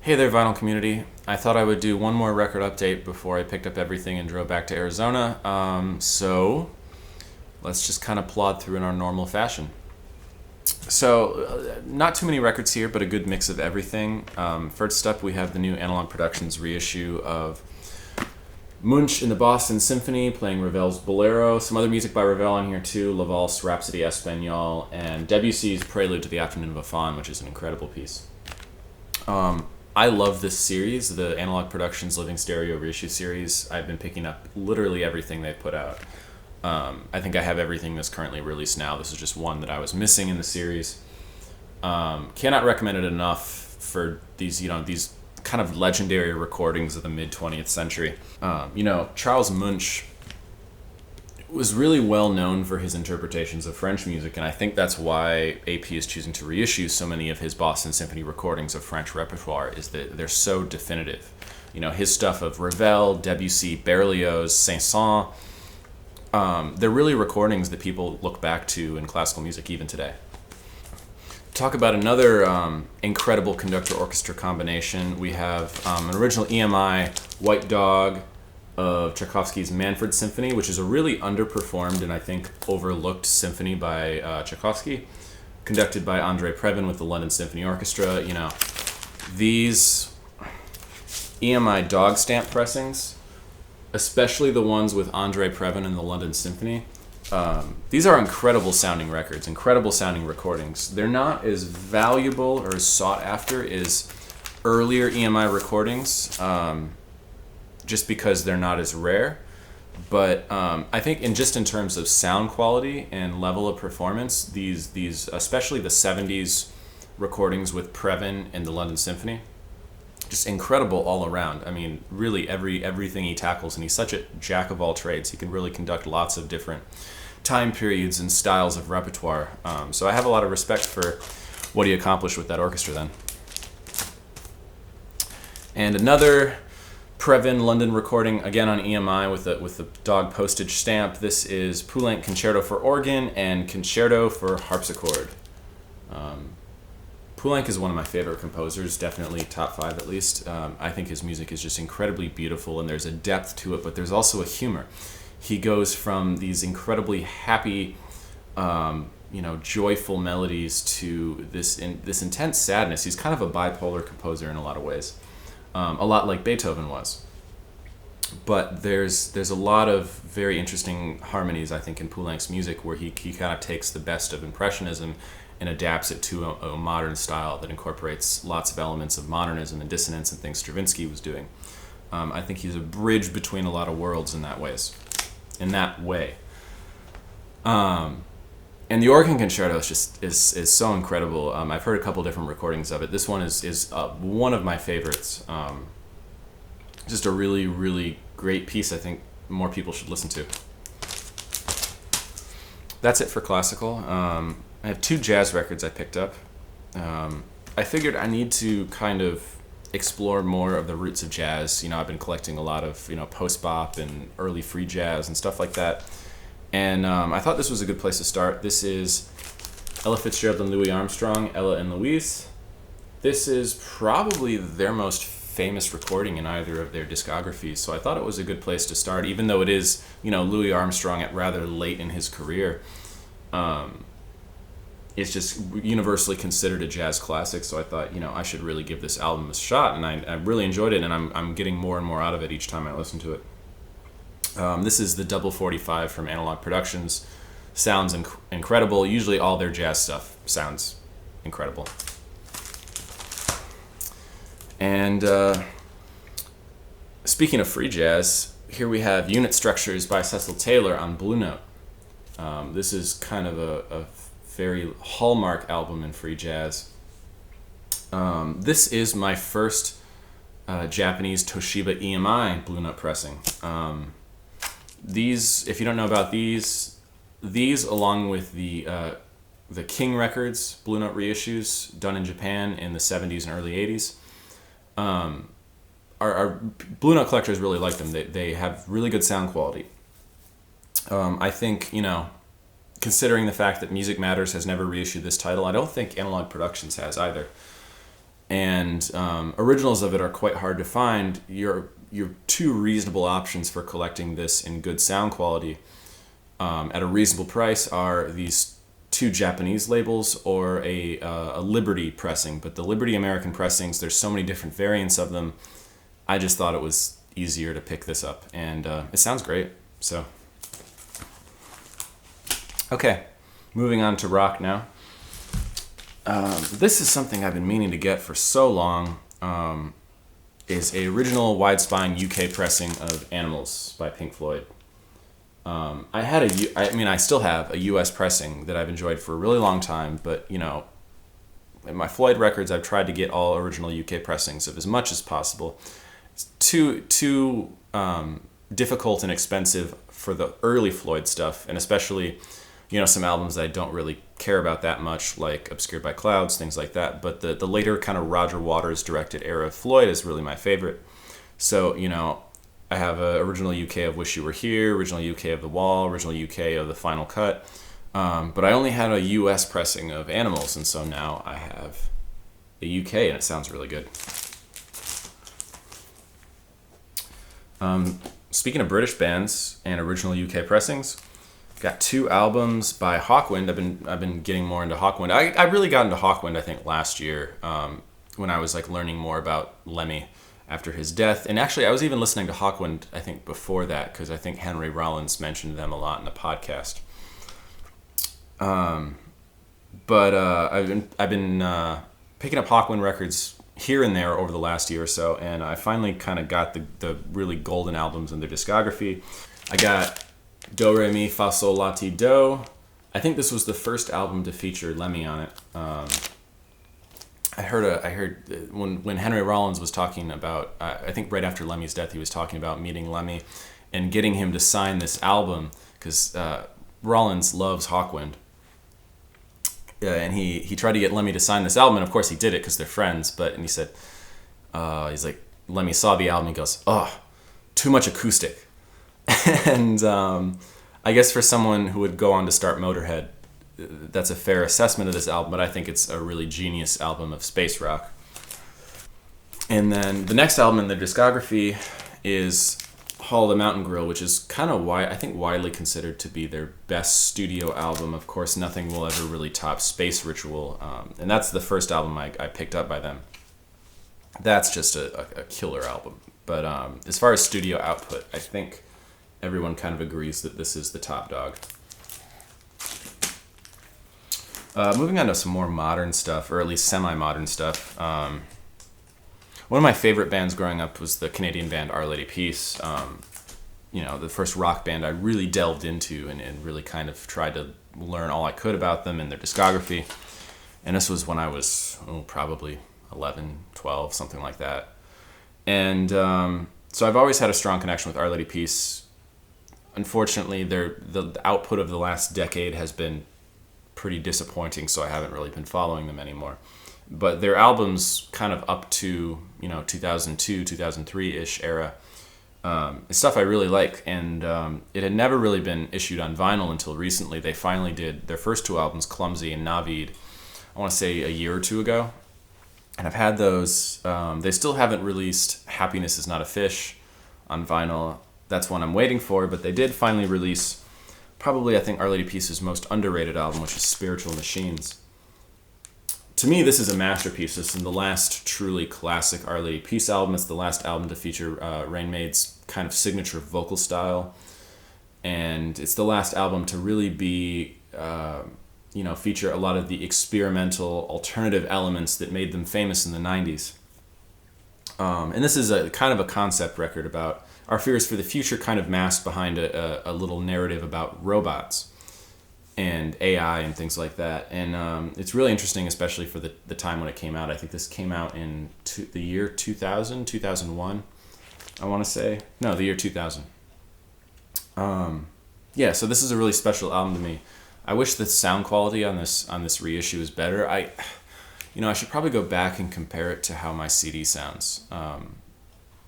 Hey there, vinyl community. I thought I would do one more record update before I picked up everything and drove back to Arizona. So let's just kind of plod through in our normal fashion. So, not too many records here, but a good mix of everything. First up, we have the new Analog Productions reissue of Munch in the Boston Symphony playing Ravel's Bolero. Some other music by Ravel on here too, La Valse, Rhapsody Espagnole, and Debussy's Prelude to the Afternoon of a Faun, which is an incredible piece. I love this series, the Analog Productions Living Stereo reissue series. I've been picking up literally everything they've put out. I think I have everything that's currently released now. This is just one that I was missing in the series. Cannot recommend it enough for these kind of legendary recordings of the mid 20th century. Charles Munch was really well known for his interpretations of French music, and I think that's why AP is choosing to reissue so many of his Boston Symphony recordings of French repertoire, is that they're so definitive. His stuff of Ravel, Debussy, Berlioz, Saint-Saëns, they're really recordings that people look back to in classical music even today. Talk about another incredible conductor-orchestra combination. We have an original EMI White Dog of Tchaikovsky's Manfred Symphony, which is a really underperformed and I think overlooked symphony by Tchaikovsky, conducted by Andre Previn with the London Symphony Orchestra. These EMI dog stamp pressings, especially the ones with Andre Previn and the London Symphony, these are incredible sounding records, incredible sounding recordings. They're not as valuable or as sought after as earlier EMI recordings, just because they're not as rare. But I think in terms of sound quality and level of performance, these especially the 70s recordings with Previn and the London Symphony, just incredible all around. I mean, really everything he tackles, and he's such a jack of all trades. He can really conduct lots of different time periods and styles of repertoire. So I have a lot of respect for what he accomplished with that orchestra then. And another Previn London recording, again on EMI with the dog postage stamp. This is Poulenc Concerto for Organ and Concerto for Harpsichord. Poulenc is one of my favorite composers, definitely top 5 at least. I think his music is just incredibly beautiful, and there's a depth to it, but there's also a humor. He goes from these incredibly happy, joyful melodies to this intense sadness. He's kind of a bipolar composer in a lot of ways, a lot like Beethoven was. But there's a lot of very interesting harmonies, I think, in Poulenc's music, where he kind of takes the best of Impressionism and adapts it to a modern style that incorporates lots of elements of modernism and dissonance and things Stravinsky was doing. I think he's a bridge between a lot of worlds in that way. And the organ concerto is so incredible. I've heard a couple different recordings of it. This one is one of my favorites. Just a really, really great piece I think more people should listen to. That's it for classical. I have 2 jazz records I picked up. I figured I need to kind of explore more of the roots of jazz. I've been collecting a lot of post-bop and early free jazz and stuff like that. And I thought this was a good place to start. This is Ella Fitzgerald and Louis Armstrong, Ella and Louise. This is probably their most famous recording in either of their discographies, so I thought it was a good place to start, even though it is, Louis Armstrong at rather late in his career. It's just universally considered a jazz classic, so I thought, I should really give this album a shot, and I really enjoyed it, and I'm getting more and more out of it each time I listen to it. This is the Double 45 from Analog Productions. Sounds incredible. Usually all their jazz stuff sounds incredible. And speaking of free jazz, here we have Unit Structures by Cecil Taylor on Blue Note. This is kind of a very hallmark album in free jazz. This is my first Japanese Toshiba EMI Blue Note pressing. These, if you don't know about these along with the King Records Blue Note reissues done in Japan in the 70s and early 80s, our Blue Note collectors really like them. They have really good sound quality. I think, considering the fact that Music Matters has never reissued this title, I don't think Analog Productions has either. and originals of it are quite hard to find. Your two reasonable options for collecting this in good sound quality at a reasonable price are these two Japanese labels or a Liberty pressing. But the Liberty American pressings, there's so many different variants of them. I just thought it was easier to pick this up, and it sounds great. So, okay, moving on to rock now. This is something I've been meaning to get for so long. Is a original wide spine UK pressing of Animals by Pink Floyd. I still have a US pressing that I've enjoyed for a really long time, but in my Floyd records, I've tried to get all original UK pressings of as much as possible. It's too difficult and expensive for the early Floyd stuff, and especially some albums that I don't really care about that much, like Obscured by Clouds, things like that. But the later kind of Roger Waters directed era of Floyd is really my favorite. So, I have an original UK of Wish You Were Here, original UK of The Wall, original UK of The Final Cut. But I only had a US pressing of Animals, and so now I have a UK, and it sounds really good. Speaking of British bands and original UK pressings, got two albums by Hawkwind. I've been getting more into Hawkwind. I really got into Hawkwind, I think, last year when I was learning more about Lemmy after his death. And actually, I was even listening to Hawkwind, I think, before that, because I think Henry Rollins mentioned them a lot in the podcast. But I've been picking up Hawkwind records here and there over the last year or so, and I finally kind of got the really golden albums in their discography. I got Do Re Mi Fa Sol La Ti Do. I think this was the first album to feature Lemmy on it. I heard when Henry Rollins was talking about, I think right after Lemmy's death, he was talking about meeting Lemmy and getting him to sign this album, because Rollins loves Hawkwind. And he tried to get Lemmy to sign this album, and of course he did it because they're friends. And he said, he's like, Lemmy saw the album, he goes, "Oh, too much acoustic." And I guess for someone who would go on to start Motorhead, that's a fair assessment of this album, but I think it's a really genius album of space rock. And then the next album in their discography is Hall of the Mountain Grill, which is kind of widely considered to be their best studio album. Of course, nothing will ever really top Space Ritual, and that's the first album I picked up by them. That's just a killer album. But as far as studio output, I think everyone kind of agrees that this is the top dog. Moving on to some more modern stuff, or at least semi-modern stuff. One of my favorite bands growing up was the Canadian band Our Lady Peace. The first rock band I really delved into and really kind of tried to learn all I could about them and their discography. And this was when I was probably 11, 12, something like that. And so I've always had a strong connection with Our Lady Peace. Unfortunately, the output of the last decade has been pretty disappointing, so I haven't really been following them anymore. But their albums kind of up to 2002, 2003-ish era is stuff I really like, and it had never really been issued on vinyl until recently. They finally did their first two albums, Clumsy and Navid, I want to say a year or two ago, and I've had those. They still haven't released Happiness Is Not a Fish on vinyl. That's one I'm waiting for, but they did finally release probably, I think, Our Lady Peace's most underrated album, which is Spiritual Machines. To me, this is a masterpiece. This is the last truly classic Our Lady Peace album. It's the last album to feature Rain Maid's kind of signature vocal style. And it's the last album to really be, feature a lot of the experimental alternative elements that made them famous in the 90s. And this is a kind of a concept record about our fears for the future, kind of masked behind a little narrative about robots and AI and things like that. And it's really interesting, especially for the time when it came out. I think this came out in the year 2000, 2001, I want to say. No, the year 2000. So this is a really special album to me. I wish the sound quality on this reissue is better. I should probably go back and compare it to how my CD sounds.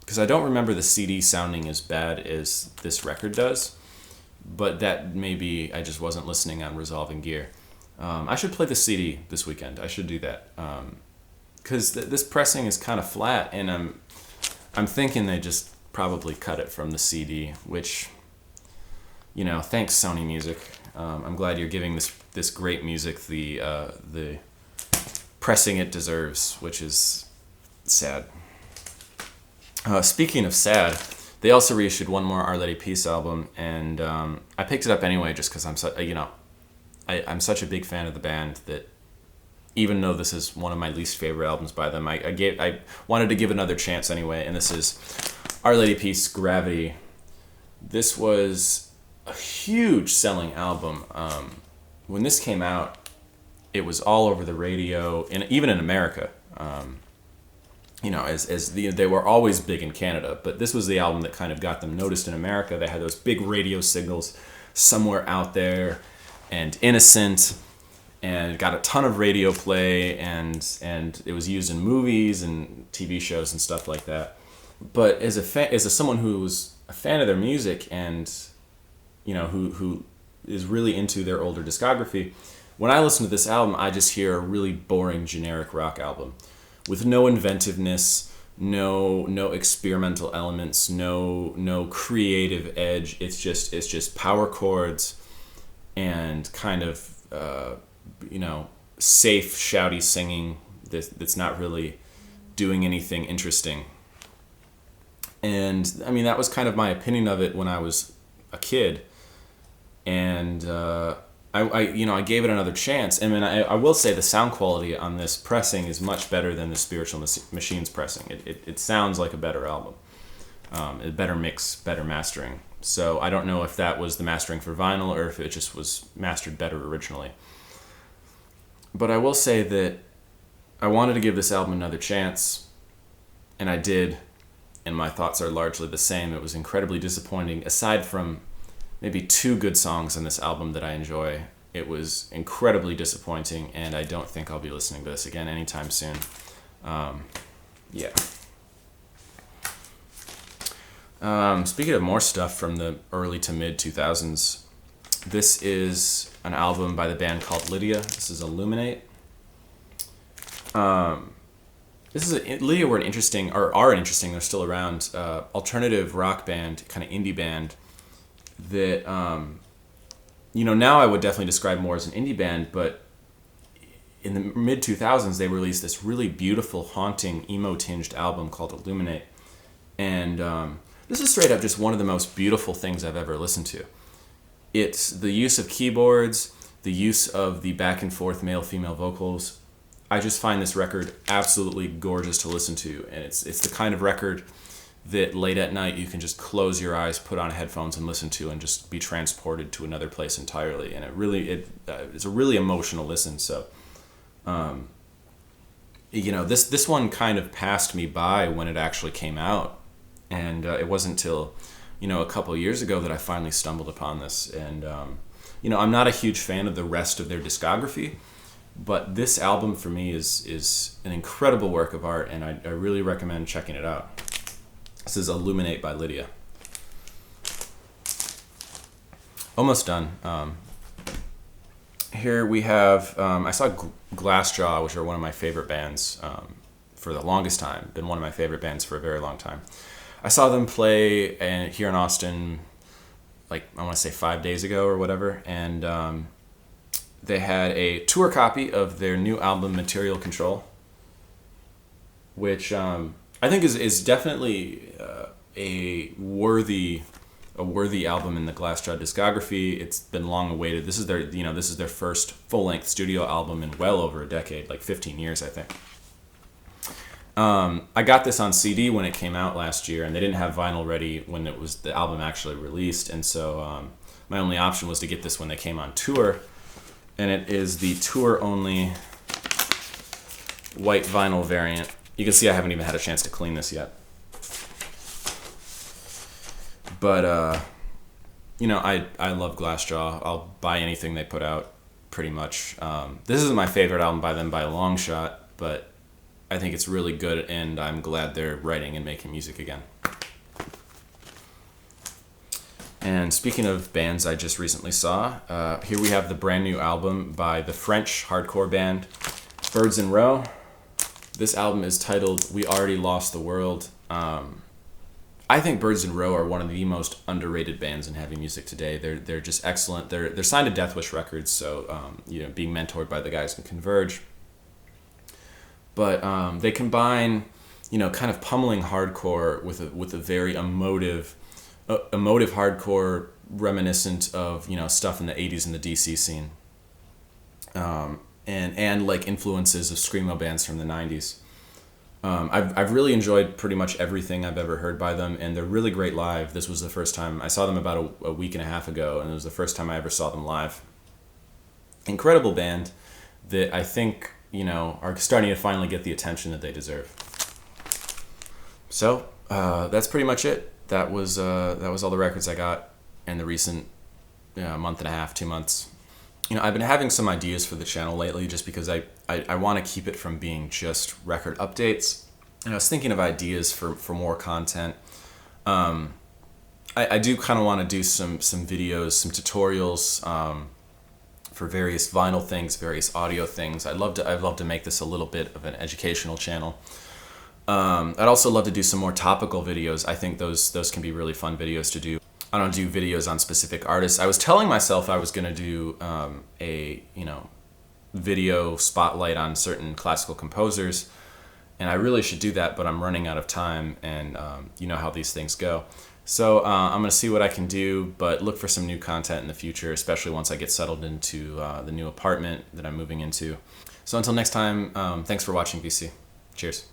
Because I don't remember the CD sounding as bad as this record does. But that maybe I just wasn't listening on Resolving Gear. I should play the CD this weekend. I should do that. because this pressing is kind of flat, and I'm thinking they just probably cut it from the CD, which, you know, thanks Sony Music. I'm glad you're giving this great music the pressing it deserves, which is sad. Speaking of sad, they also reissued one more Our Lady Peace album, and I picked it up anyway just because I'm such a big fan of the band that even though this is one of my least favorite albums by them, I wanted to give another chance anyway, and this is Our Lady Peace, Gravity. This was a huge selling album. When this came out, it was all over the radio, and even in America. They were always big in Canada, but this was the album that kind of got them noticed in America. They had those big radio signals, Somewhere Out There and Innocent, and got a ton of radio play, and it was used in movies and TV shows and stuff like that. But as someone who was a fan of their music, and you know, who is really into their older discography, when I listen to this album, I just hear a really boring generic rock album with no inventiveness, no experimental elements, no creative edge. It's just power chords and kind of safe, shouty singing that's not really doing anything interesting. And I mean, that was kind of my opinion of it when I was a kid. And I gave it another chance. I mean, I will say the sound quality on this pressing is much better than the Spiritual Machines pressing. It sounds like a better album, a better mix, better mastering. So I don't know if that was the mastering for vinyl or if it just was mastered better originally. But I will say that I wanted to give this album another chance, and I did, and my thoughts are largely the same. It was incredibly disappointing. Aside from maybe 2 good songs on this album that I enjoy, it was incredibly disappointing, and I don't think I'll be listening to this again anytime soon. Speaking of more stuff from the early to mid 2000s, this is an album by the band called Lydia. This is Illuminate. Lydia are an interesting, they're still around, alternative rock band, kind of indie band that, now I would definitely describe more as an indie band, but in the mid 2000s they released this really beautiful, haunting, emo-tinged album called Illuminate. And this is straight up just one of the most beautiful things I've ever listened to. It's the use of keyboards, the use of the back and forth male-female vocals. I just find this record absolutely gorgeous to listen to, and it's the kind of record that late at night you can just close your eyes, put on headphones, and listen to, and just be transported to another place entirely. And it's a really emotional listen. So, this one kind of passed me by when it actually came out, and it wasn't till a couple of years ago that I finally stumbled upon this. And I'm not a huge fan of the rest of their discography, but this album for me is an incredible work of art, and I really recommend checking it out. This is Illuminate by Lydia. Almost done. Here we have, I saw Glassjaw, which are one of my favorite bands for the longest time. Been one of my favorite bands for a very long time. I saw them play here in Austin, I want to say 5 days ago or whatever, and they had a tour copy of their new album, Material Control, which I think is definitely a worthy album in the Glassjaw discography. It's been long awaited. This is their first full-length studio album in well over a decade, 15 years, I think. I got this on CD when it came out last year, and they didn't have vinyl ready when the album actually released, and so my only option was to get this when they came on tour, and it is the tour-only white vinyl variant. You can see I haven't even had a chance to clean this yet. But, I love Glassjaw. I'll buy anything they put out, pretty much. This isn't my favorite album by them by a long shot, but I think it's really good, and I'm glad they're writing and making music again. And speaking of bands I just recently saw, here we have the brand new album by the French hardcore band Birds in Row. This album is titled We Already Lost the World. I think Birds in Row are one of the most underrated bands in heavy music today. They're just excellent. They're signed to Death Wish Records, so being mentored by the guys in Converge. But they combine, kind of pummeling hardcore with a very emotive hardcore reminiscent of stuff in the '80s in the DC scene. And like influences of screamo bands from the '90s. I've really enjoyed pretty much everything I've ever heard by them, and they're really great live. This was the first time I saw them about a week and a half ago, and it was the first time I ever saw them live. Incredible band that I think are starting to finally get the attention that they deserve. So that's pretty much it. That was all the records I got in the recent month and a half, 2 months. I've been having some ideas for the channel lately just because I want to keep it from being just record updates. And I was thinking of ideas for more content. I do kind of want to do some videos, some tutorials for various vinyl things, various audio things. I'd love to make this a little bit of an educational channel. I'd also love to do some more topical videos. I think those can be really fun videos to do. I don't do videos on specific artists. I was telling myself I was going to do a video spotlight on certain classical composers, and I really should do that, but I'm running out of time, and you know how these things go. So I'm going to see what I can do, but look for some new content in the future, especially once I get settled into the new apartment that I'm moving into. So until next time, thanks for watching, VC. Cheers.